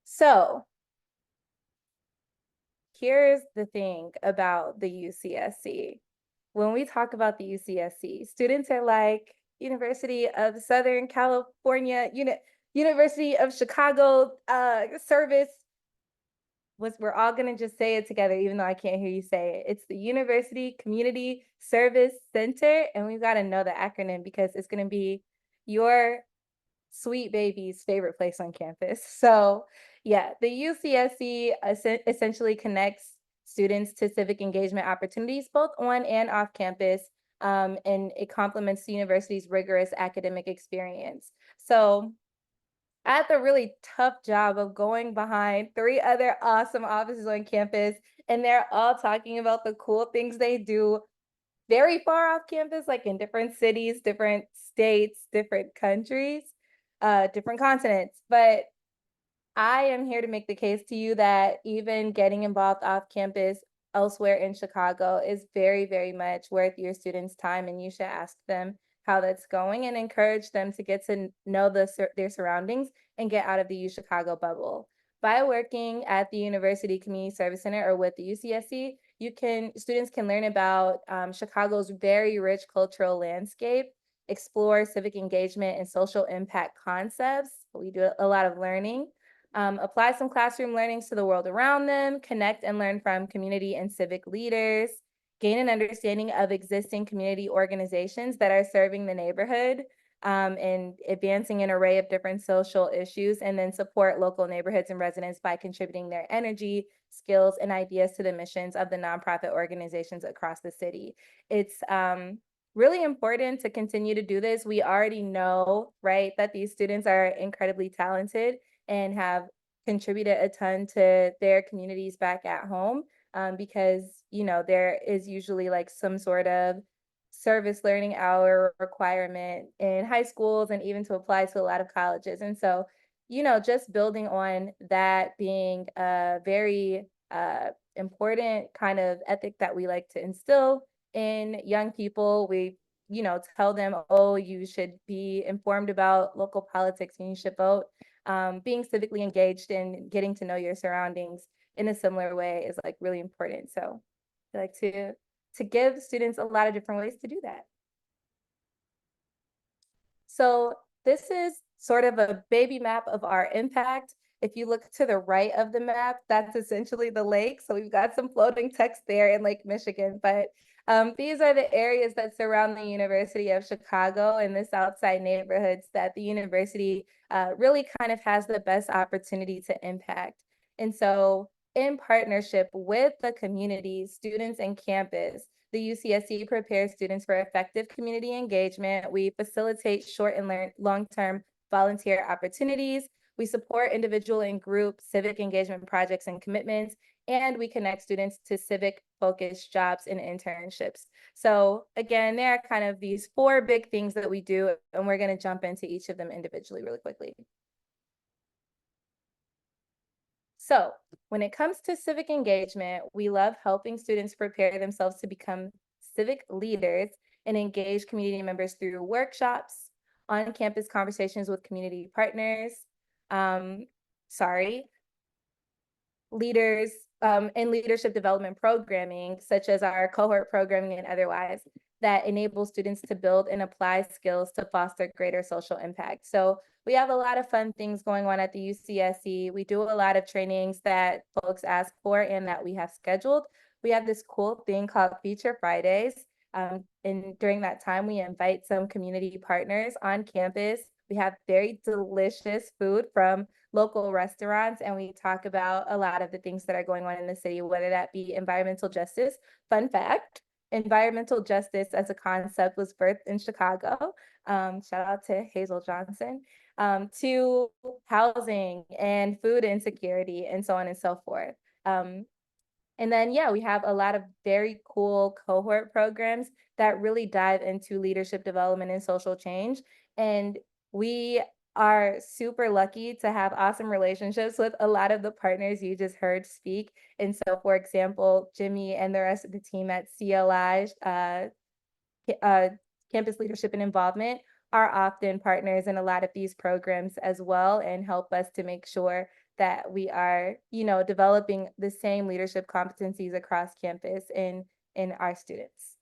So here's the thing about the UCSC. When we talk about the UCSC, students are like, University of Southern California, University of Chicago service. We're all gonna just say it together, even though I can't hear you say it. It's the University Community Service Center, and we've got to know the acronym because it's gonna be your sweet baby's favorite place on campus. So yeah, the UCSC essentially connects students to civic engagement opportunities, both on and off campus, and it complements the university's rigorous academic experience. So I had the really tough job of going behind 3 other awesome offices on campus, and they're all talking about the cool things they do very far off campus, like in different cities, different states, different countries, different continents. But I am here to make the case to you that even getting involved off campus elsewhere in Chicago is very, very much worth your students' time, and you should ask them how that's going and encourage them to get to know their surroundings and get out of the UChicago bubble. By working at the University Community Service Center or with the UCSC, students can learn about Chicago's very rich cultural landscape, explore civic engagement and social impact concepts. We do a lot of learning. Apply some classroom learnings to the world around them, connect and learn from community and civic leaders, gain an understanding of existing community organizations that are serving the neighborhood, and advancing an array of different social issues, and then support local neighborhoods and residents by contributing their energy, skills, and ideas to the missions of the nonprofit organizations across the city. It's really important to continue to do this. We already know, right, that these students are incredibly talented and have contributed a ton to their communities back at home, because there is usually like some sort of service learning hour requirement in high schools and even to apply to a lot of colleges. And so just building on that being a very important kind of ethic that we like to instill in young people. We tell them, oh, you should be informed about local politics and you should vote. Being civically engaged and getting to know your surroundings in a similar way is like really important. So I like to give students a lot of different ways to do that. So this is sort of a baby map of our impact. If you look to the right of the map, that's essentially the lake. So we've got some floating text there in Lake Michigan, but these are the areas that surround the University of Chicago and the Southside neighborhoods that the university really kind of has the best opportunity to impact. And so in partnership with the community, students, and campus, the UCSC prepares students for effective community engagement. We facilitate short and long-term volunteer opportunities. We support individual and group civic engagement projects and commitments, and we connect students to civic-focused jobs and internships. So again, there are kind of these 4 big things that we do, and we're going to jump into each of them individually really quickly. So when it comes to civic engagement, we love helping students prepare themselves to become civic leaders and engage community members through workshops, on-campus conversations with community partners, um, leaders, and leadership development programming, such as our cohort programming and otherwise, that enable students to build and apply skills to foster greater social impact. So we have a lot of fun things going on at the UCSC. We do a lot of trainings that folks ask for and that we have scheduled. We have this cool thing called Feature Fridays. And during that time, we invite some community partners on campus. We have very delicious food from local restaurants, and we talk about a lot of the things that are going on in the city, whether that be environmental justice. Fun fact, environmental justice as a concept was birthed in Chicago. Shout out to Hazel Johnson. To housing and food insecurity and so on and so forth. And then, yeah, we have a lot of very cool cohort programs that really dive into leadership development and social change. And we are super lucky to have awesome relationships with a lot of the partners you just heard speak. And so, for example, Jimmy and the rest of the team at CLI, Campus Leadership and Involvement, are often partners in a lot of these programs as well, and help us to make sure that we are, developing the same leadership competencies across campus in our students.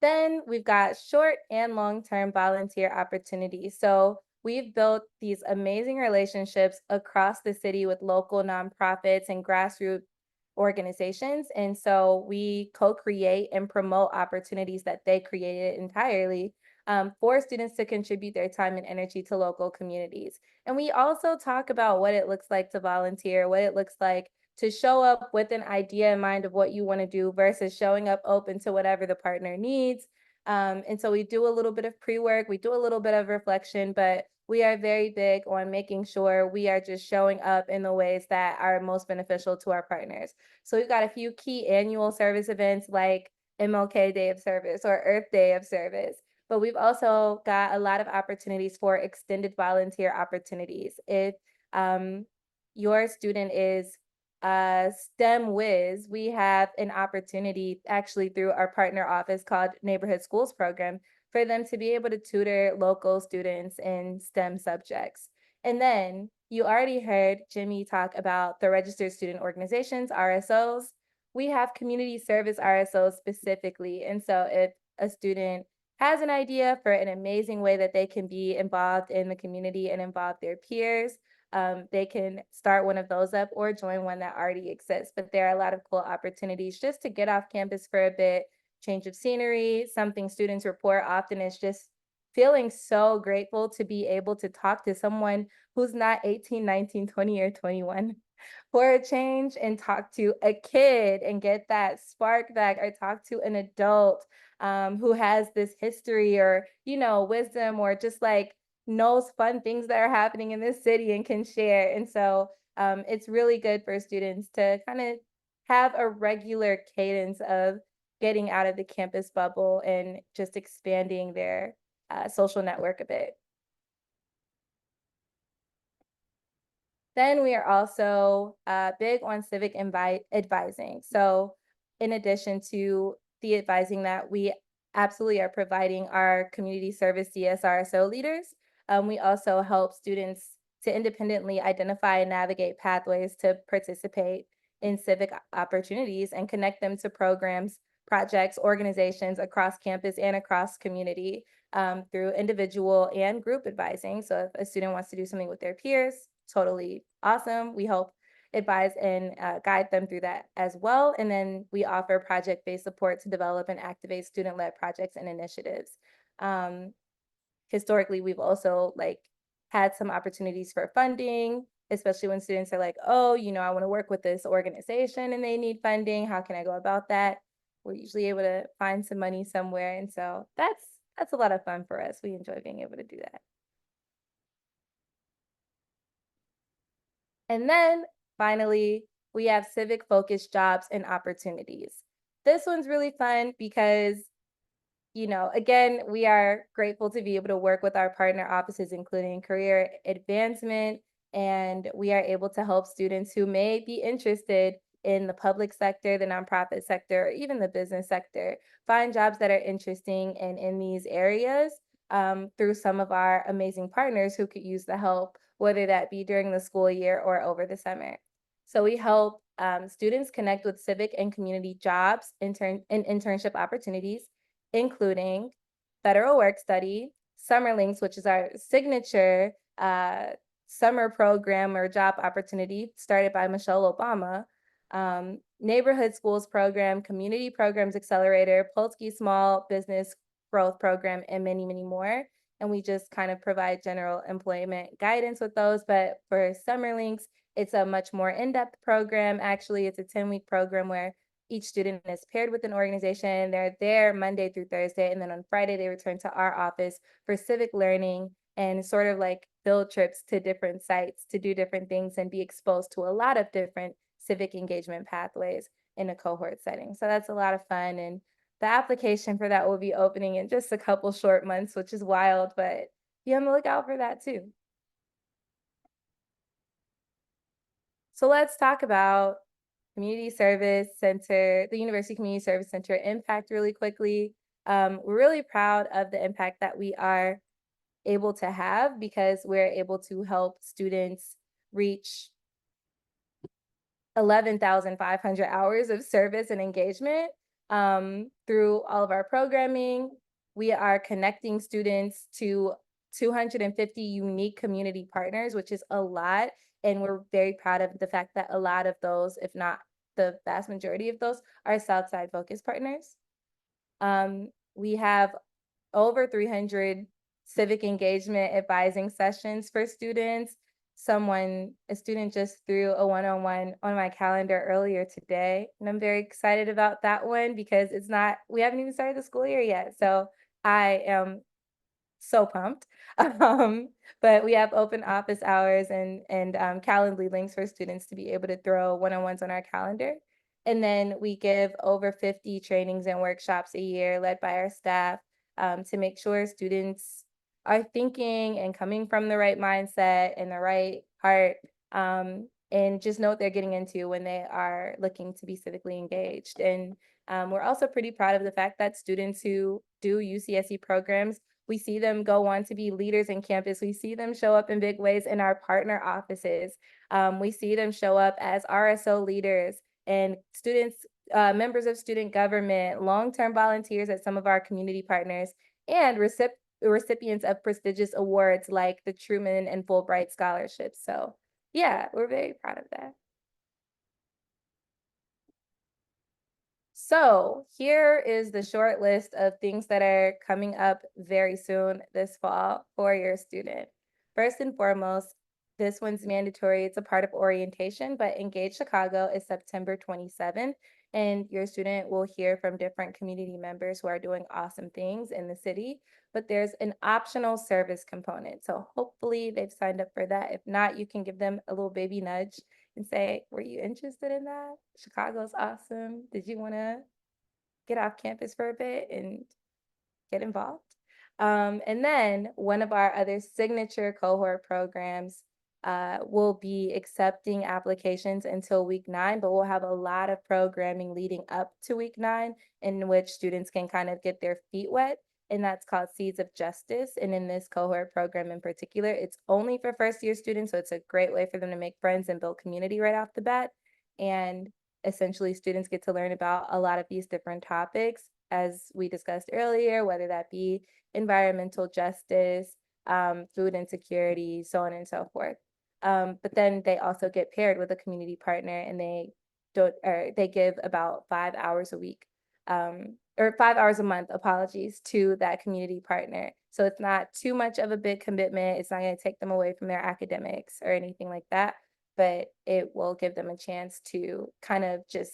Then we've got short and long-term volunteer opportunities. So we've built these amazing relationships across the city with local nonprofits and grassroots organizations. And so we co-create and promote opportunities that they created entirely for students to contribute their time and energy to local communities. And we also talk about what it looks like to volunteer, what it looks like to show up with an idea in mind of what you want to do versus showing up open to whatever the partner needs. And so we do a little bit of pre-work, we do a little bit of reflection, but we are very big on making sure we are just showing up in the ways that are most beneficial to our partners. So we've got a few key annual service events like MLK Day of Service or Earth Day of Service, but we've also got a lot of opportunities for extended volunteer opportunities. If your student is STEM whiz, we have an opportunity actually through our partner office called Neighborhood Schools Program for them to be able to tutor local students in STEM subjects. And then you already heard Jimmy talk about the Registered Student Organizations, RSOs. We have community service RSOs specifically. And so if a student has an idea for an amazing way that they can be involved in the community and involve their peers, they can start one of those up or join one that already exists. But there are a lot of cool opportunities just to get off campus for a bit, change of scenery. Something students report often is just feeling so grateful to be able to talk to someone who's not 18, 19, 20, or 21 for a change, and talk to a kid and get that spark back, or talk to an adult who has this history or, wisdom, or just like knows fun things that are happening in this city and can share. And so it's really good for students to kind of have a regular cadence of getting out of the campus bubble and just expanding their social network a bit. Then we are also big on civic advising. So in addition to the advising that we absolutely are providing our community service CSRSO leaders, we also help students to independently identify and navigate pathways to participate in civic opportunities and connect them to programs, projects, organizations across campus and across community. through individual and group advising. So if a student wants to do something with their peers, totally awesome. We help advise and guide them through that as well. And then we offer project-based support to develop and activate student-led projects and initiatives. Historically, we've also had some opportunities for funding, especially when students are like, oh, I want to work with this organization and they need funding. How can I go about that? We're usually able to find some money somewhere. And so that's a lot of fun for us. We enjoy being able to do that. And then finally, we have civic focused jobs and opportunities. This one's really fun because, again, we are grateful to be able to work with our partner offices, including career advancement, and we are able to help students who may be interested in the public sector, the nonprofit sector, or even the business sector, find jobs that are interesting and in these areas through some of our amazing partners who could use the help, whether that be during the school year or over the summer. So we help students connect with civic and community jobs, and internship opportunities, including federal work study, Summer Links, which is our signature summer program or job opportunity started by Michelle Obama, Neighborhood Schools Program, Community Programs Accelerator, Polsky Small Business Growth Program, and many, many more. And we just kind of provide general employment guidance with those. But for Summer Links, it's a much more in-depth program. Actually, it's a 10-week program where each student is paired with an organization. They're there Monday through Thursday, and then on Friday, they return to our office for civic learning and sort of field trips to different sites to do different things and be exposed to a lot of different civic engagement pathways in a cohort setting. So that's a lot of fun. And the application for that will be opening in just a couple short months, which is wild, but be on the lookout for that too. So let's talk about Community Service Center, the University Community Service Center impact really quickly. We're really proud of the impact that we are able to have because we're able to help students reach 11,500 hours of service and engagement through all of our programming. We are connecting students to 250 unique community partners, which is a lot. And we're very proud of the fact that a lot of those, if not the vast majority of those, are Southside focused partners. We have over 300 civic engagement advising sessions for students. A student just threw a one-on-one on my calendar earlier today. And I'm very excited about that one because we haven't even started the school year yet. So I am so pumped. But we have open office hours and Calendly links for students to be able to throw one-on-ones on our calendar. And then we give over 50 trainings and workshops a year led by our staff to make sure students are thinking and coming from the right mindset and the right heart, and just know what they're getting into when they are looking to be civically engaged. And we're also pretty proud of the fact that students who do UCSC programs, we see them go on to be leaders in campus. We see them show up in big ways in our partner offices. We see them show up as RSO leaders and students, members of student government, long-term volunteers at some of our community partners, and recipients of prestigious awards like the Truman and Fulbright scholarships. So yeah, we're very proud of that. So here is the short list of things that are coming up very soon this fall for your student. First and foremost, this one's mandatory. It's a part of orientation, but Engage Chicago is September 27th, and your student will hear from different community members who are doing awesome things in the city, but there's an optional service component. So hopefully they've signed up for that. If not, you can give them a little baby nudge and say, were you interested in that? Chicago's awesome. Did you want to get off campus for a bit and get involved? And then one of our other signature cohort programs will be accepting applications until week 9, but we'll have a lot of programming leading up to week 9 in which students can kind of get their feet wet. And that's called Seeds of Justice. And in this cohort program in particular, it's only for first-year students, so it's a great way for them to make friends and build community right off the bat. And essentially, students get to learn about a lot of these different topics as we discussed earlier, whether that be environmental justice, food insecurity, so on and so forth. But then they also get paired with a community partner, and they give about 5 hours a week, or 5 hours a month, apologies, to that community partner. So it's not too much of a big commitment. It's not going to take them away from their academics or anything like that, but it will give them a chance to kind of just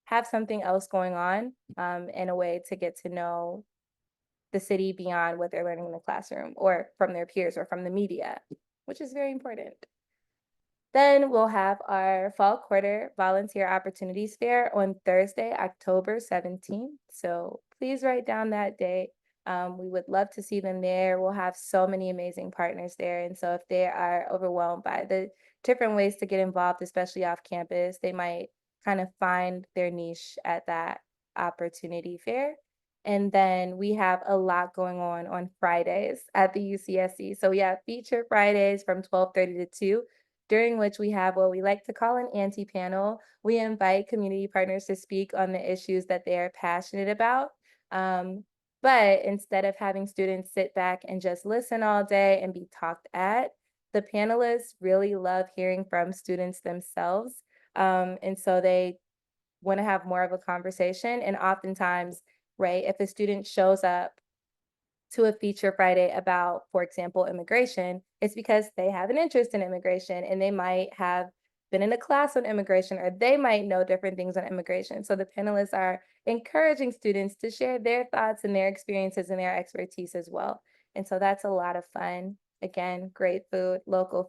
have something else going on, in a way to get to know the city beyond what they're learning in the classroom or from their peers or from the media, which is very important. Then we'll have our fall quarter volunteer opportunities fair on Thursday, October 17th. So please write down that date. We would love to see them there. We'll have so many amazing partners there. And so if they are overwhelmed by the different ways to get involved, especially off campus, they might kind of find their niche at that opportunity fair. And then we have a lot going on Fridays at the UCSC. So we have feature Fridays from 12:30 to 2, during which we have what we like to call an anti-panel. We invite community partners to speak on the issues that they are passionate about. But instead of having students sit back and just listen all day and be talked at, the panelists really love hearing from students themselves. And so they want to have more of a conversation. And oftentimes, right, if a student shows up to a feature Friday about, for example, immigration, it's because they have an interest in immigration, and they might have been in a class on immigration, or they might know different things on immigration. So the panelists are encouraging students to share their thoughts and their experiences and their expertise as well. And so that's a lot of fun. Again, great food, local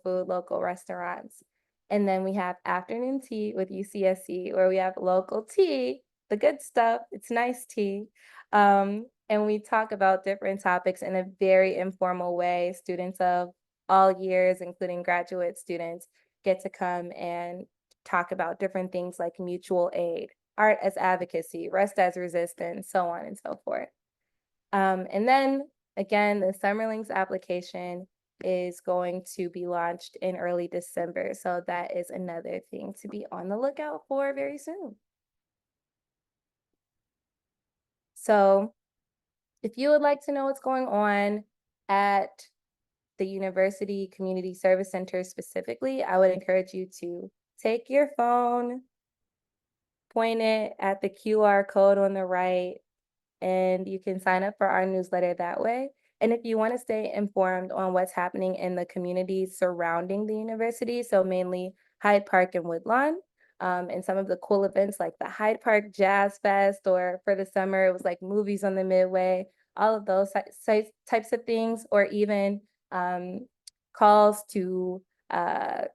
restaurants. And then we have afternoon tea with UCSC, where we have local tea, the good stuff. It's nice tea. And we talk about different topics in a very informal way. Students of all years, including graduate students, get to come and talk about different things like mutual aid, art as advocacy, rest as resistance, so on and so forth. And then again, the Summerlinks application is going to be launched in early December. So that is another thing to be on the lookout for very soon. So if you would like to know what's going on at the University Community Service Center specifically, I would encourage you to take your phone, point it at the QR code on the right, and you can sign up for our newsletter that way. And if you want to stay informed on what's happening in the communities surrounding the university, so mainly Hyde Park and Woodlawn, and some of the cool events like the Hyde Park Jazz Fest, or for the summer, it was like movies on the Midway, all of those types of things, or even calls to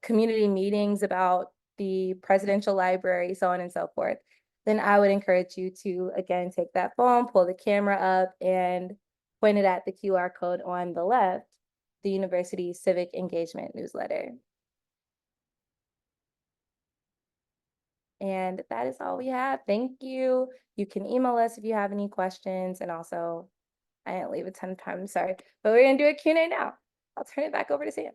community meetings about the presidential library, so on and so forth, then I would encourage you to, again, take that phone, pull the camera up, and point it at the QR code on the left, the University Civic Engagement Newsletter. And that is all we have. Thank you. You can email us if you have any questions. And also, I didn't leave a ton of time, I'm sorry, but we're gonna do a Q&A now. I'll turn it back over to Sam.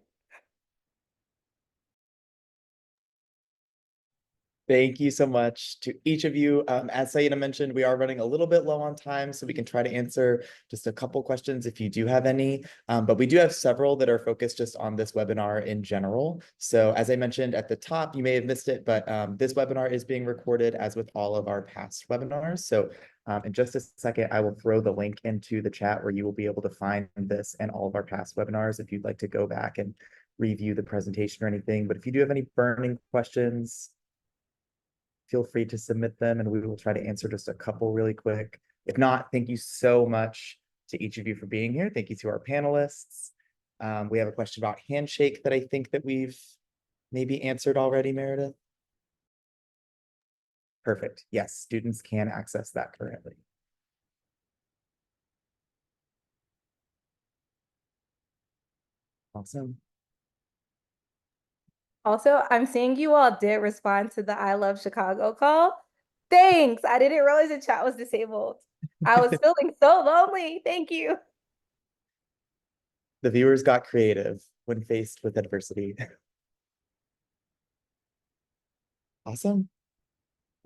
Thank you so much to each of you. As Sayeda mentioned, we are running a little bit low on time, so we can try to answer just a couple questions if you do have any. But we do have several that are focused just on this webinar in general. So as I mentioned at the top, you may have missed it, but this webinar is being recorded as with all of our past webinars. So in just a second, I will throw the link into the chat where you will be able to find this and all of our past webinars if you'd like to go back and review the presentation or anything. But if you do have any burning questions, feel free to submit them and we will try to answer just a couple really quick. If not, thank you so much to each of you for being here. Thank you to our panelists. We have a question about Handshake that I think that we've maybe answered already, Meredith. Perfect. Yes, students can access that currently. Awesome. Also, I'm seeing you all did respond to the I Love Chicago call. Thanks. I didn't realize the chat was disabled. I was feeling so lonely. Thank you. The viewers got creative when faced with adversity. Awesome.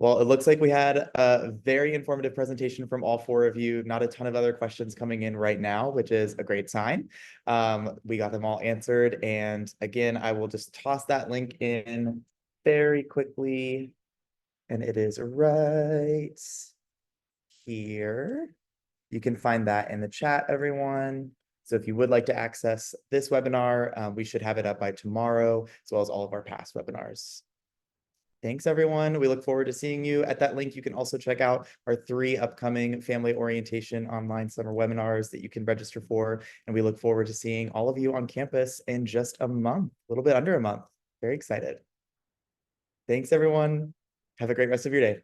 Well, it looks like we had a very informative presentation from all four of you. Not a ton of other questions coming in right now, which is a great sign. We got them all answered. And again, I will just toss that link in very quickly. And it is right here. You can find that in the chat, everyone. So if you would like to access this webinar, we should have it up by tomorrow, as well as all of our past webinars. Thanks, everyone. We look forward to seeing you at that link. You can also check out our 3 upcoming family orientation online summer webinars that you can register for. And we look forward to seeing all of you on campus in just a month, a little bit under a month. Very excited. Thanks, everyone. Have a great rest of your day.